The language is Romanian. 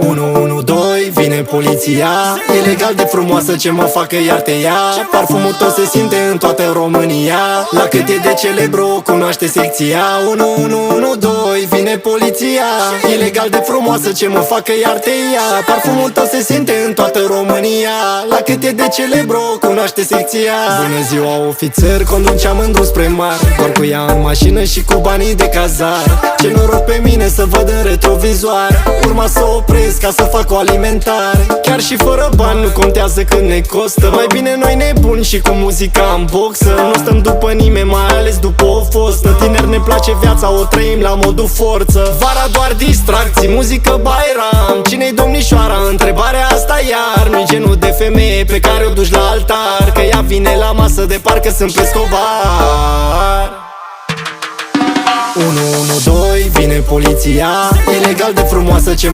112, vine poliția. Ilegal de frumoasă, ce mă facă iar te ia. Parfumul tău se simte în toată România. La cât e de celebru, o cunoaște secția. 112, vine poliția. Ilegal de frumoasă, ce mă facă iar te ia. Parfumul tău se simte în toată România. La cât e de celebru, o cunoaște secția. Bună ziua, ofițer, conduceam mândru spre mare, doar cu ea în mașină și cu banii de cazare. Ce noroc pe mine să văd în retrovizoare. Urma să opresc ca să fac o alimentare. Chiar și fără bani nu contează cât ne costă. Mai bine noi nebuni și cu muzica în boxă. Nu stăm după nimeni, mai ales după o fostă. Tineri, ne place viața, o trăim la modul forță. Vara doar distracții, muzică Bairam. Cine-i domnișoara? Întrebarea asta iar. Nu-i genul de femeie pe care o duci la altar, că ea vine la masă de parcă sunt pe Escobar. 112, vine poliția. Ilegal de frumoasă, ce